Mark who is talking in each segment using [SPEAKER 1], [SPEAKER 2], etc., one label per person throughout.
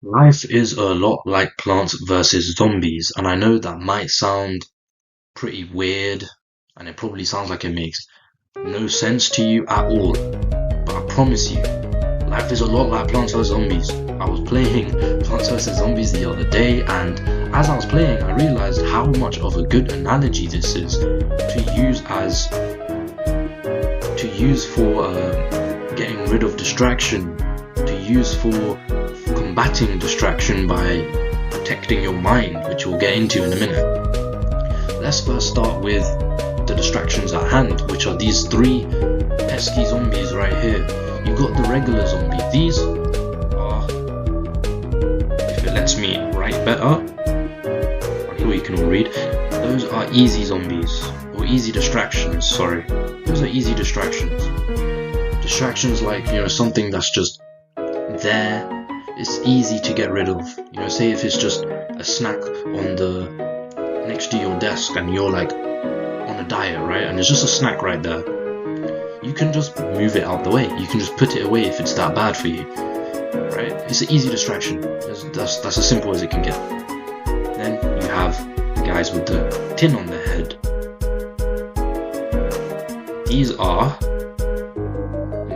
[SPEAKER 1] Life is a lot like Plants vs. Zombies, and I know that might sound pretty weird, and it probably sounds like it makes no sense to you at all, but I promise you, life is a lot like Plants vs. Zombies. I was playing Plants vs. Zombies the other day, and as I was playing, I realized how much of a good analogy this is to use for getting rid of distraction, to use for combating distraction by protecting your mind, which we'll get into in a minute. Let's first start with the distractions at hand, which are these three pesky zombies right here. You've got the regular zombie. These are, if it lets me write better, I'm sure you can all read, those are easy zombies, or easy distractions, sorry. Those are easy distractions. Distractions like, something that's just there, it's easy to get rid of. Say if it's just a snack on the next to your desk and you're like on a diet, right? And there's just a snack right there. You can just move it out the way. You can just put it away if it's that bad for you, right? It's an easy distraction. That's as simple as it can get. Then you have the guys with the tin on their head. These are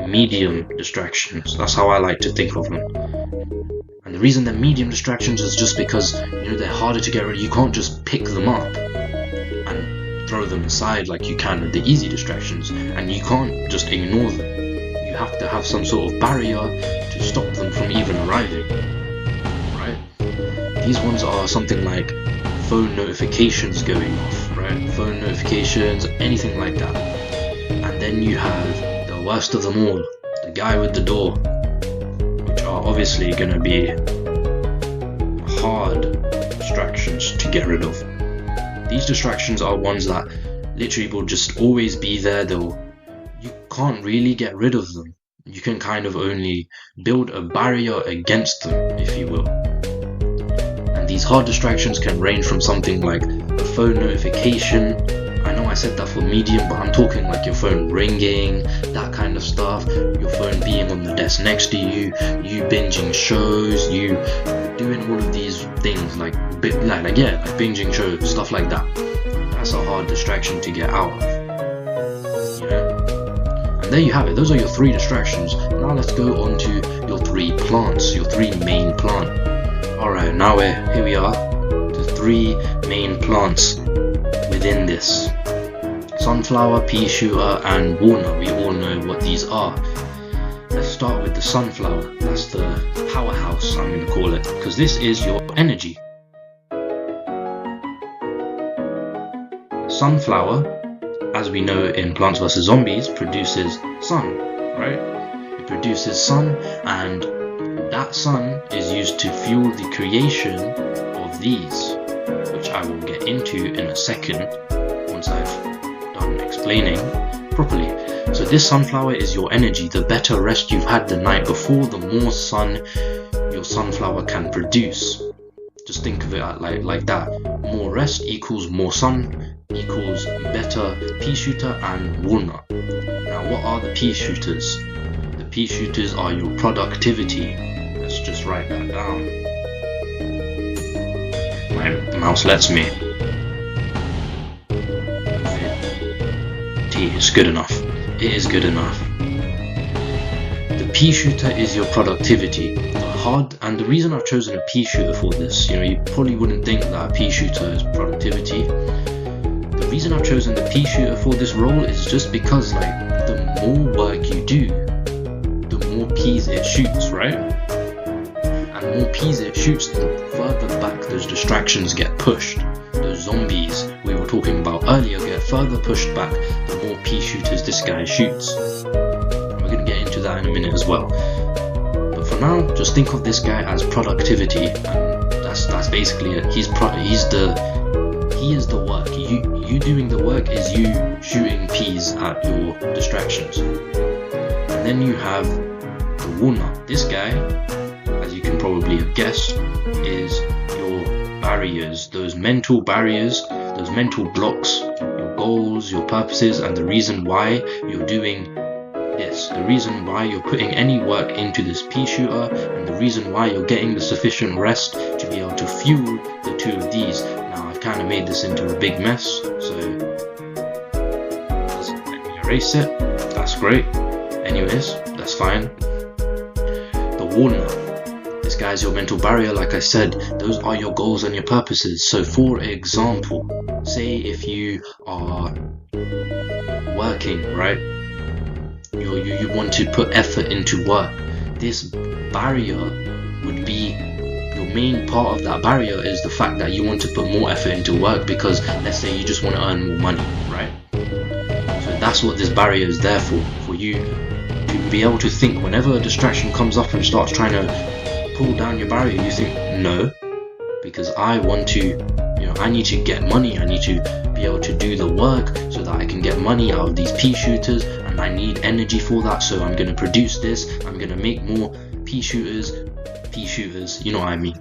[SPEAKER 1] medium distractions. That's how I like to think of them. And the reason they're medium distractions is just because they're harder to get rid of. You can't just pick them up and throw them aside like you can with the easy distractions, and you can't just ignore them. You have to have some sort of barrier to stop them from even arriving, right? These ones are something like phone notifications going off, right? Phone notifications, anything like that. And then you have the worst of them all, the guy with the door, which are obviously going to be hard distractions to get rid of. These distractions are ones that literally will just always be there. You can't really get rid of them. You can kind of only build a barrier against them, if you will. And these hard distractions can range from something like a phone notification. I know I said that for medium, but I'm talking like your phone ringing, that kind of stuff, your phone being on the desk next to you, you binging shows, you doing all of these things like binging shows, stuff like that. That's a hard distraction to get out of, And there you have it. Those are your three distractions. Now let's go on to your three plants, your three main plant. Alright, now here we are, the three main plants within this. Sunflower, pea shooter, and walnut. We all know what these are. Let's start with the sunflower. That's the powerhouse, I'm going to call it, because this is your energy. Sunflower, as we know in Plants vs. Zombies, produces sun, right? It produces sun, and that sun is used to fuel the creation of these, which I will get into in a second once I've done explaining properly. So this sunflower is your energy. The better rest you've had the night before, the more sun your sunflower can produce. Just think of it like that. More rest equals more sun equals better pea shooter and walnut. Now what are the pea shooters? The pea shooters are your productivity. Let's just write that down. My mouse lets me. It's good enough. It is good enough. The pea shooter is your productivity. And the reason I've chosen a pea shooter for this, you probably wouldn't think that a pea shooter is productivity. The reason I've chosen the pea shooter for this role is just because the more work you do, the more peas it shoots, right? And more peas it shoots, the further back those distractions get pushed. Those zombies we were talking about earlier get further pushed back the more pea shooters this guy shoots. We're going to get into that in a minute as well. But for now, just think of this guy as productivity, and that's basically it. He is the work. You doing the work is you shooting peas at your distractions. And then you have the walnut. This guy, as you can probably have guessed, is your barriers, those mental barriers, those mental blocks, your goals, your purposes, and the reason why you're doing this, the reason why you're putting any work into this pea shooter, and the reason why you're getting the sufficient rest to be able to fuel the two of these. Now I've kind of made this into a big mess, so let me erase it. That's great. Anyways, that's fine. The walnut. This guy's your mental barrier. Like I said, those are your goals and your purposes. So for example, say if you are working, right? You want to put effort into work. This barrier would be, your main part of that barrier is the fact that you want to put more effort into work, because let's say you just want to earn more money, right? So that's what this barrier is there for you to be able to think whenever a distraction comes up and starts trying to pull down your barrier, you think, no, because I want to, I need to get money, I need to be able to do the work so that I can get money out of these pea shooters, and I need energy for that, so I'm going to produce this, I'm going to make more pea shooters, you know what I mean.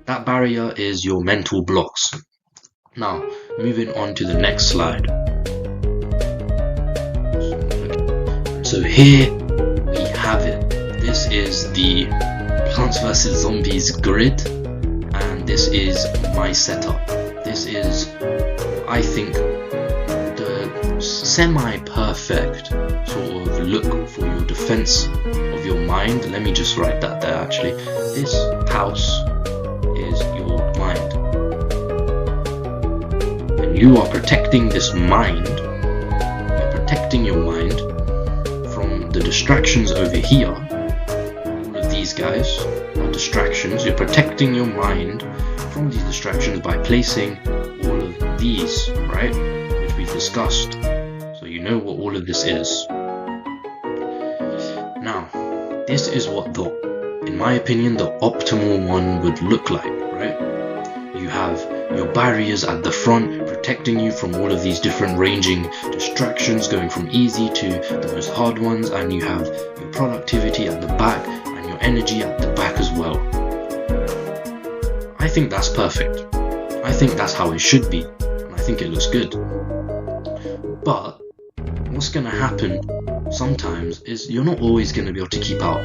[SPEAKER 1] That barrier is your mental blocks. Now, moving on to the next slide. So here we have it. This is the Plants vs Zombies grid, and this is my setup. This is, I think, the semi-perfect sort of look for your defense of your mind. Let me just write that there actually. This house is your mind, and you are protecting this mind. You're protecting your mind from the distractions over here. These guys are distractions. You're protecting your mind from these distractions by placing all of these, right, which we've discussed, so you know what all of this is. Now, this is what in my opinion, the optimal one would look like, right? You have your barriers at the front protecting you from all of these different ranging distractions, going from easy to the most hard ones, and you have your productivity at the back, energy at the back as well. I think that's perfect. I think that's how it should be, and I think it looks good. But what's going to happen sometimes is you're not always going to be able to keep out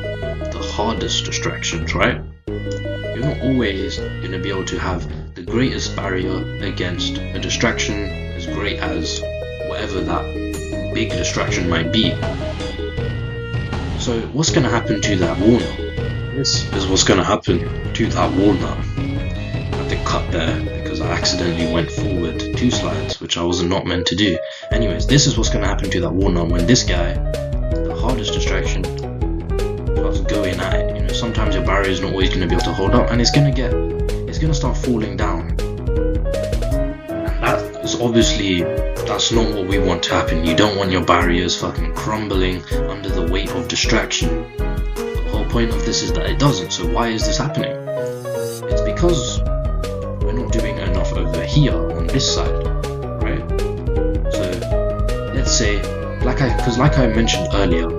[SPEAKER 1] the hardest distractions, right? You're not always going to be able to have the greatest barrier against a distraction as great as whatever that big distraction might be. So what's going to happen to that walnut? This is what's going to happen to that walnut. I had to cut there because I accidentally went forward 2 slides, which I was not meant to do. Anyways, this is what's going to happen to that walnut when this guy, the hardest distraction, starts going at it. Sometimes your barrier is not always going to be able to hold up, and it's going to start falling down. And that is obviously, that's not what we want to happen. You don't want your barriers fucking crumbling under the weight of distraction. The whole point of this is that it doesn't. So why is this happening? It's because we're not doing enough over here on this side, right? So let's say, like I mentioned earlier,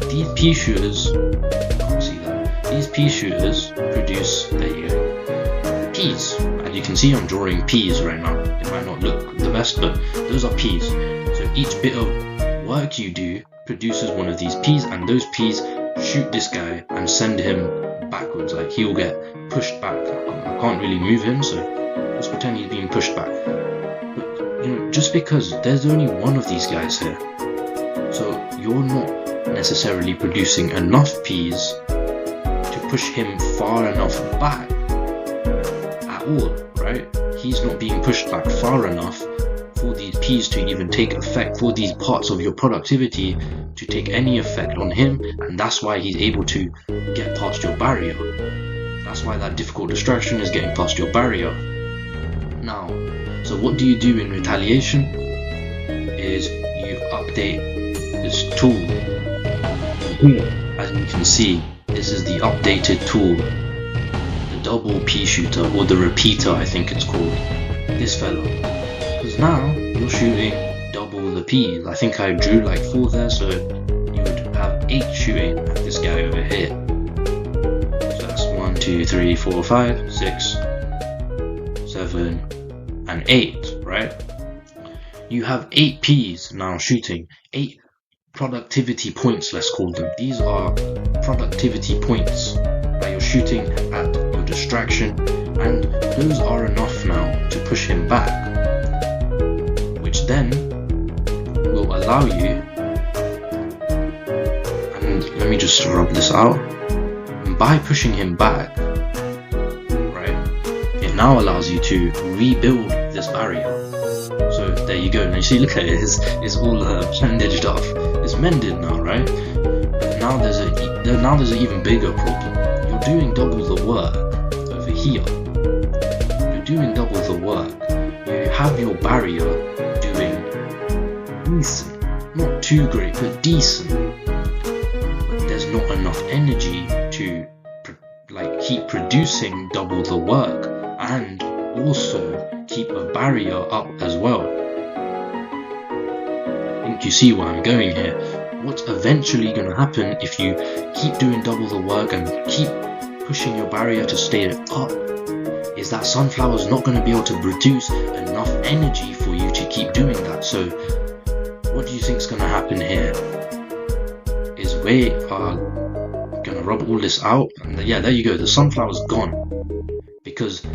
[SPEAKER 1] these pea shooters, can't see that, these pea shooters produce, there you go, peas. And you can see I'm drawing peas right now. It might not look the best, but those are peas. So each bit of work you do produces one of these peas, and those peas shoot this guy and send him backwards. Like, he'll get pushed back. I can't really move him, so let's pretend he's being pushed back. But just because there's only one of these guys here, so you're not necessarily producing enough peas to push him far enough back at all, right? He's not being pushed back far enough for these peas to even take effect, for these parts of your productivity to take any effect on him, and that's why he's able to get past your barrier. That's why that difficult distraction is getting past your barrier. Now, so what do you do in retaliation? Is you update this tool. As you can see, this is the updated tool, the double pea shooter, or the repeater I think it's called, this fella. Because now you're shooting double the peas. I think I drew like 4 there, so you would have 8 shooting at this guy over here. So that's 1, 2, 3, 4, 5, 6, 7, and 8, right? You have 8 peas now shooting, 8 productivity points, let's call them. These are productivity points that you're shooting at your distraction, and those are enough now to push him back, which then will allow you, and let me just rub this out, and by pushing him back, right, it now allows you to rebuild this barrier. So there you go. Now you see, look at it, it's all bandaged up. It's mended now, right? But now there's an even bigger problem. You're doing double the work over here. You're doing double the work. You have your barrier doing decent, not too great, but decent. But there's not enough energy to keep producing double the work and also keep a barrier up as well. I think you see where I'm going here. What's eventually going to happen if you keep doing double the work and keep pushing your barrier to stay up is that sunflower's not going to be able to produce enough energy for you to keep doing that. So what do you think is going to happen here is we are going to rub all this out, and yeah, there you go, the sunflower's gone because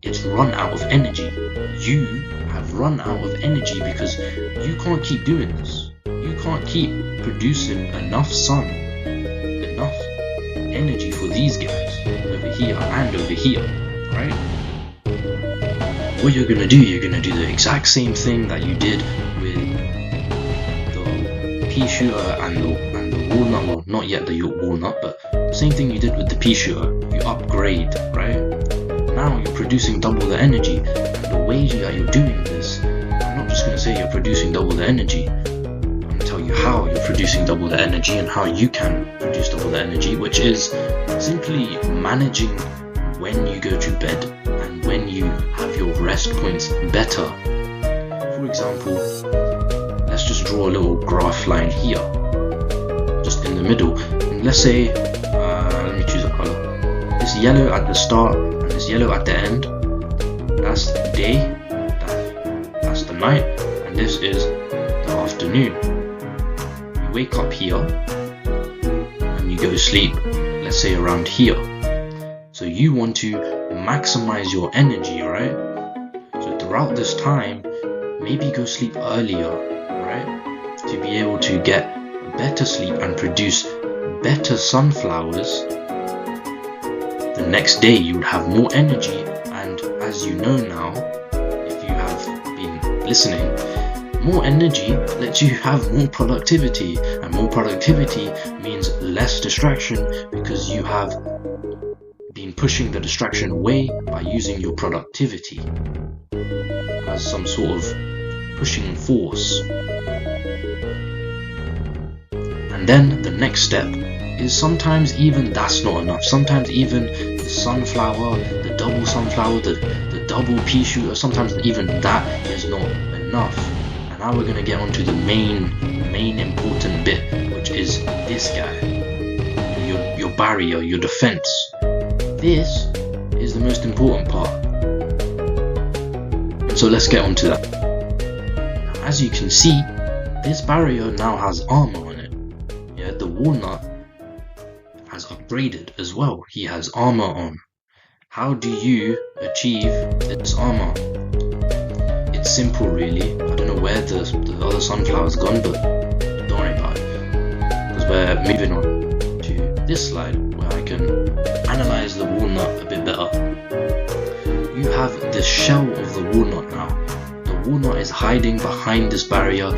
[SPEAKER 1] it's run out of energy. You have run out of energy because you can't keep doing this. You can't keep producing enough sun, enough energy for these guys over here and over here, right? What you're gonna do, you're gonna do the exact same thing that you did with the pea shooter and the walnut. Well, not yet the walnut, but the same thing you did with the pea shooter. You upgrade, right? Now you're producing double the energy, and the way that you're doing this, I'm not just going to say you're producing double the energy, I'm going to tell you how you're producing double the energy and how you can produce double the energy, which is simply managing when you go to bed and when you have your rest points better. For example, let's just draw a little graph line here, just in the middle, and let's say, let me choose a color, this yellow at the start, this yellow at the end, that's the day, that's the night, and this is the afternoon. You wake up here and you go to sleep, let's say around here. So you want to maximize your energy, right? So throughout this time, maybe go sleep earlier, right? To be able to get better sleep and produce better sunflowers. The next day you would have more energy, and as you know now, if you have been listening, more energy lets you have more productivity, and more productivity means less distraction because you have been pushing the distraction away by using your productivity as some sort of pushing force. And then the next step is sometimes even that's not enough. Sometimes even the sunflower, the double sunflower, the double pea shooter, sometimes even that is not enough. And now we're going to get on to the main important bit, which is this guy, your barrier, your defense. This is the most important part. And so let's get on to that. Now, as you can see, this barrier now has armor on it. Yeah, the walnut has upgraded as well. He has armor on. How do you achieve this armor? It's simple, really. I don't know where the other sunflower's gone, but don't worry about it, because we're moving on to this slide where I can analyze the walnut a bit better. You have the shell of the walnut now. The walnut is hiding behind this barrier,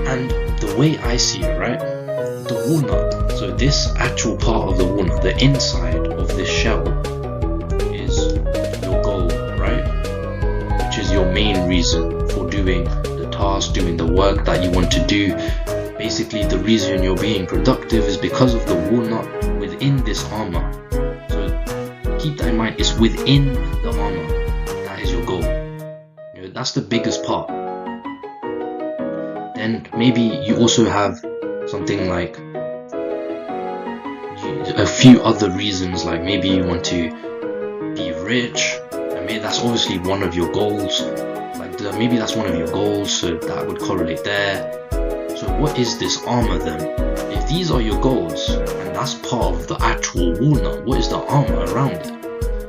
[SPEAKER 1] and the way I see it, right? The walnut, so this actual part of the walnut, the inside of this shell, is your goal, right? Which is your main reason for doing the task, doing the work that you want to do. Basically, the reason you're being productive is because of the walnut within this armor. So keep that in mind, it's within the armor. That is your goal. You know, that's the biggest part. Then maybe you also have something like a few other reasons, like maybe you want to be rich, and maybe that's obviously one of your goals. Maybe that's one of your goals, so that would correlate there. So what is this armor then? If these are your goals, and that's part of the actual walnut, what is the armor around it?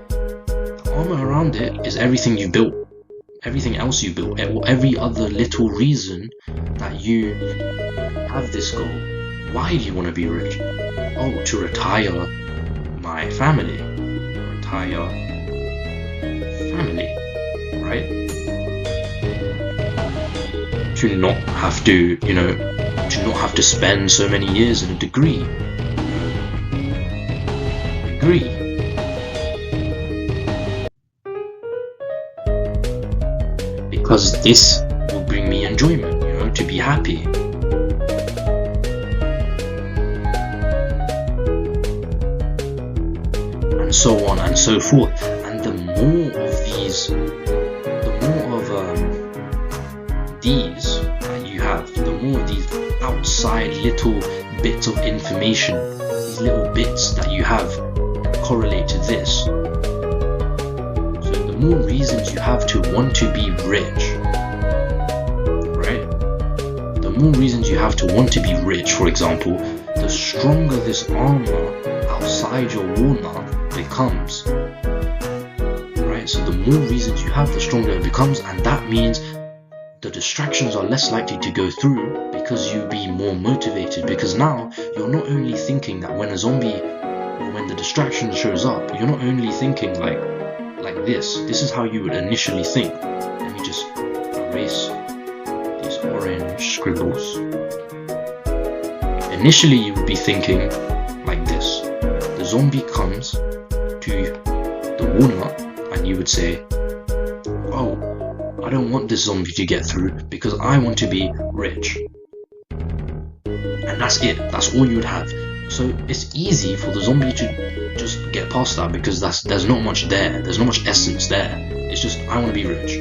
[SPEAKER 1] The armor around it is everything you built, everything else you built, every other little reason that you have this goal. Why do you want to be rich? Oh, to retire my family. Retire family, right? To not have to, to not have to spend so many years in a degree. Because this will bring me enjoyment, to be happy. And so on and so forth. And the more of these, that you have, the more of these outside little bits of information, these little bits that you have that correlate to this. So the more reasons you have to want to be rich, right? The more reasons you have to want to be rich, for example, the stronger this armor outside your walnut becomes. Right? So the more reasons you have, the stronger it becomes, and that means the distractions are less likely to go through because you'll be more motivated, because now you're not only thinking that when a zombie or when the distraction shows up, you're not only thinking like this is how you would initially think. Let me just erase these orange scribbles. Initially you would be thinking like this. The zombie comes to the walnut and you would say, oh, I don't want this zombie to get through because I want to be rich. And that's it. That's all you would have. So it's easy for the zombie to just get past that because there's not much there. There's not much essence there. It's just, I want to be rich.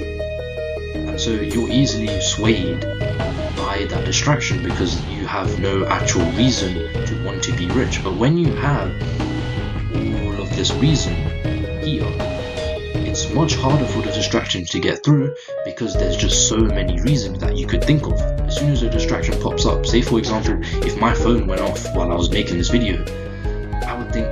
[SPEAKER 1] And so you're easily swayed by that distraction because you have no actual reason to want to be rich. But when you have all of this reason here, it's much harder for the distraction to get through because there's just so many reasons that you could think of. As soon as a distraction pops up, say for example, if my phone went off while I was making this video, I would think,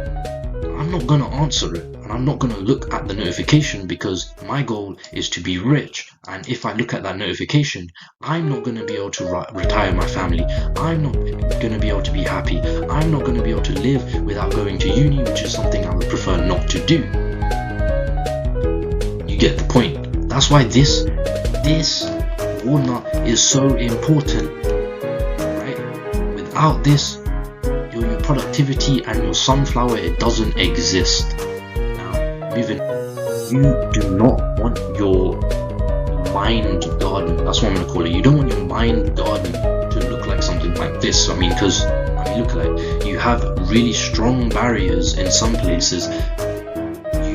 [SPEAKER 1] I'm not gonna answer it and I'm not gonna look at the notification because my goal is to be rich, and if I look at that notification, I'm not gonna be able to retire my family, I'm not gonna be able to be happy, I'm not gonna be able to live without going to uni, which is something I would prefer not to do. Get the point. That's why this walnut is so important, right? Without this, your productivity and your sunflower, it doesn't exist. Now, moving, you do not want your mind garden, that's what I'm going to call it, you don't want your mind garden to look like something like this. Because look at it, you have really strong barriers in some places.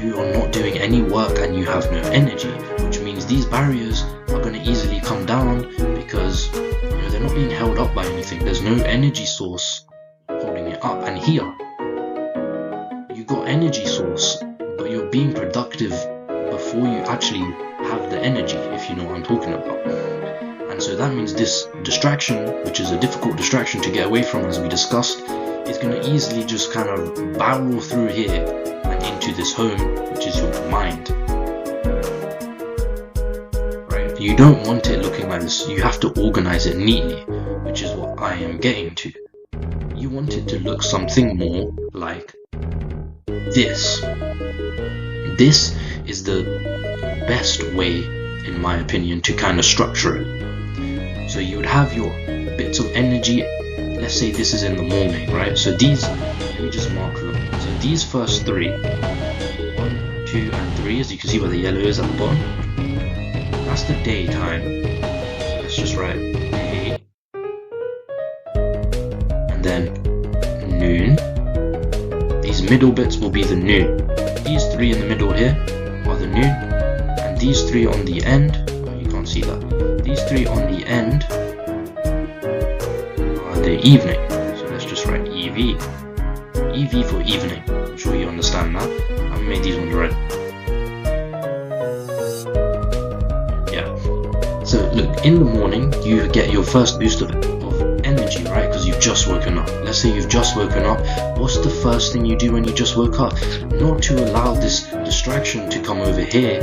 [SPEAKER 1] You are not doing any work and you have no energy, which means these barriers are going to easily come down because they're not being held up by anything. There's no energy source holding it up. And here you got energy source, but you're being productive before you actually have the energy, if you know what I'm talking about. And so that means this distraction, which is a difficult distraction to get away from, as we discussed, is going to easily just kind of barrel through here and into this home, which is your mind. Right? You don't want it looking like this. You have to organize it neatly, which is what I am getting to. You want it to look something more like this. This is the best way, in my opinion, to kind of structure it. So you would have your bits of energy. Let's say this is in the morning, right? So these, let me just mark them. So these first three, 1, 2, and 3, as you can see where the yellow is at the bottom, that's the daytime. So let's just write day, and then noon. These middle bits will be the noon. These 3 in the middle here are the noon, and these 3 on the end, oh, you can't see that. These 3 on the end are the evening. So let's just write EV. EV for evening. I'm sure you understand that. I've made these ones red. Yeah. So look, in the morning you get your first boost of energy, right? Because you've just woken up. Let's say you've just woken up. What's the first thing you do when you just woke up? Not to allow this distraction to come over here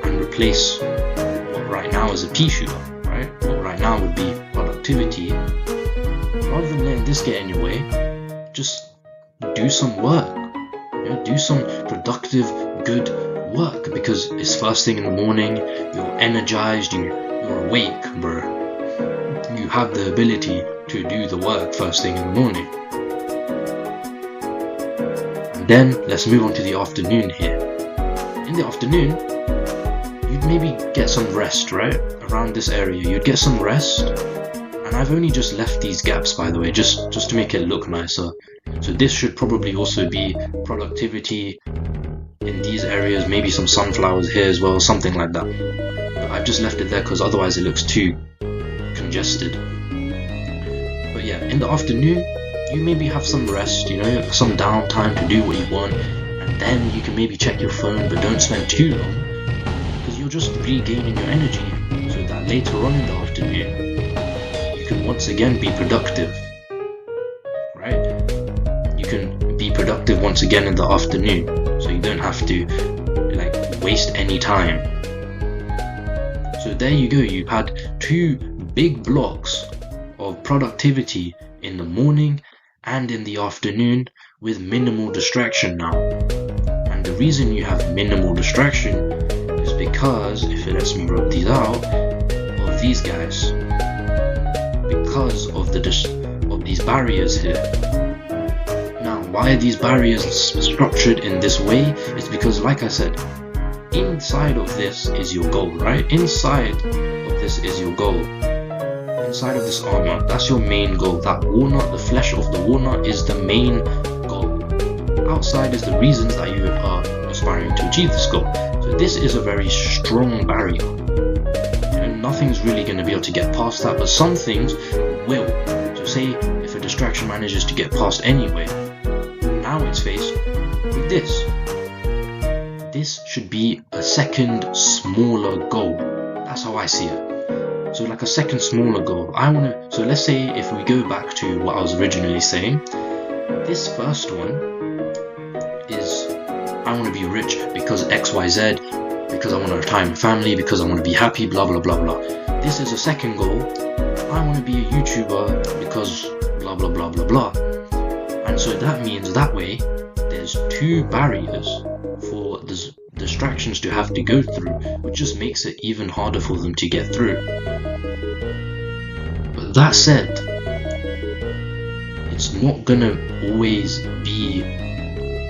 [SPEAKER 1] and replace what right now is a pea shooter, right? What right now would be productivity. Rather than letting this get in your way, just do some work. Do some productive, good work, because it's first thing in the morning. You're energized. You're awake, bro. You have the ability to do the work first thing in the morning. And then let's move on to the afternoon here. In the afternoon, you'd maybe get some rest, right? Around this area, you'd get some rest. And I've only just left these gaps, by the way, just to make it look nicer. So this should probably also be productivity in these areas, maybe some sunflowers here as well, something like that. But I've just left it there because otherwise it looks too congested. But yeah, in the afternoon, you maybe have some rest, some downtime to do what you want, and then you can maybe check your phone, but don't spend too long, because you're just regaining your energy, so that later on in the afternoon, you can once again be productive, right? You can be productive once again in the afternoon, so you don't have to waste any time. So there you go, you've had 2 big blocks of productivity in the morning and in the afternoon with minimal distraction now. And the reason you have minimal distraction is because, if it lets me rub these out, of these guys, because of these barriers here. Now, why are these barriers structured in this way? It's because, like I said, inside of this is your goal, right? Inside of this is your goal. Inside of this armor, that's your main goal. That walnut, the flesh of the walnut, is the main goal. Outside is the reasons that you are aspiring to achieve this goal. So this is a very strong barrier. Nothing's really going to be able to get past that, but some things will. So say if a distraction manages to get past anyway, now it's faced with this. This should be a second smaller goal. That's how I see it. So like a second smaller goal. So let's say if we go back to what I was originally saying, this first one is I want to be rich because XYZ, because I want to retire my family, because I want to be happy, blah blah blah blah. This is a second goal. I want to be a YouTuber because blah blah blah blah blah. And so that means that way there's 2 barriers for the distractions to have to go through, which just makes it even harder for them to get through. But that said, it's not gonna always be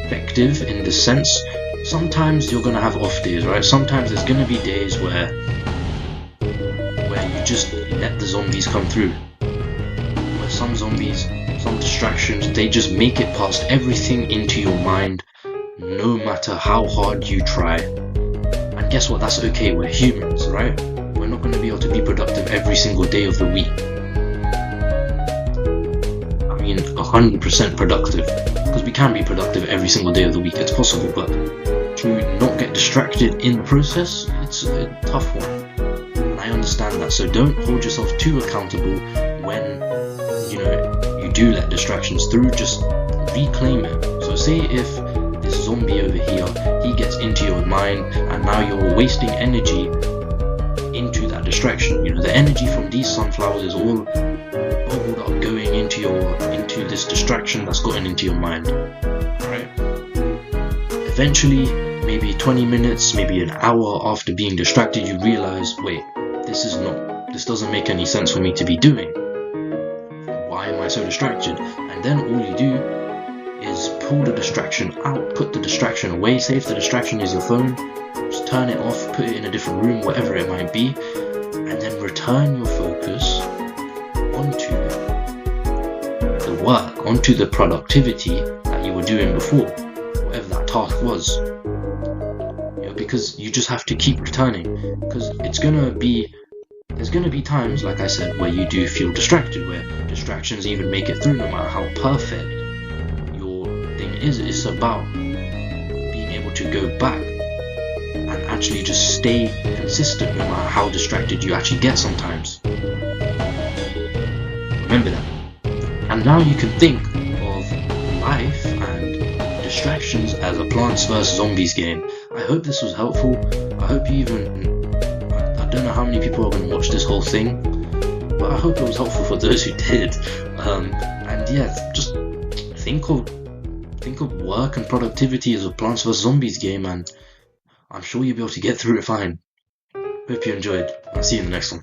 [SPEAKER 1] effective in the sense. Sometimes you're gonna have off days, right? Sometimes there's gonna be days where you just let the zombies come through. Where some zombies, some distractions, they just make it past everything into your mind, no matter how hard you try. And guess what? That's okay. We're humans, right? We're not going to be able to be productive every single day of the week. I mean, 100% productive, because we can be productive every single day of the week. It's possible, but to not get distracted in the process, it's a tough one. And I understand that. So don't hold yourself too accountable when you do let distractions through. Just reclaim it. So say if zombie over here, he gets into your mind, and now you're wasting energy into that distraction. The energy from these sunflowers is all bubbled up going into this distraction that's gotten into your mind, right? Eventually, maybe 20 minutes, maybe an hour after being distracted, you realize, wait, this doesn't make any sense for me to be doing. Why am I so distracted? And then all you do is pull the distraction out, put the distraction away. Say if the distraction is your phone, just turn it off, put it in a different room, whatever it might be, and then return your focus onto the work, onto the productivity that you were doing before, whatever that task was. Because you just have to keep returning, because there's gonna be times, like I said, where you do feel distracted, where distractions even make it through, no matter how perfect it's about being able to go back and actually just stay consistent no matter how distracted you actually get sometimes. Remember that. And now you can think of life and distractions as a Plants vs Zombies game. I hope this was helpful. I hope you I don't know how many people are going to watch this whole thing, but I hope it was helpful for those who did. And yeah, just think of work and productivity as a Plants vs Zombies game, and I'm sure you'll be able to get through it fine. Hope you enjoyed. I'll see you in the next one.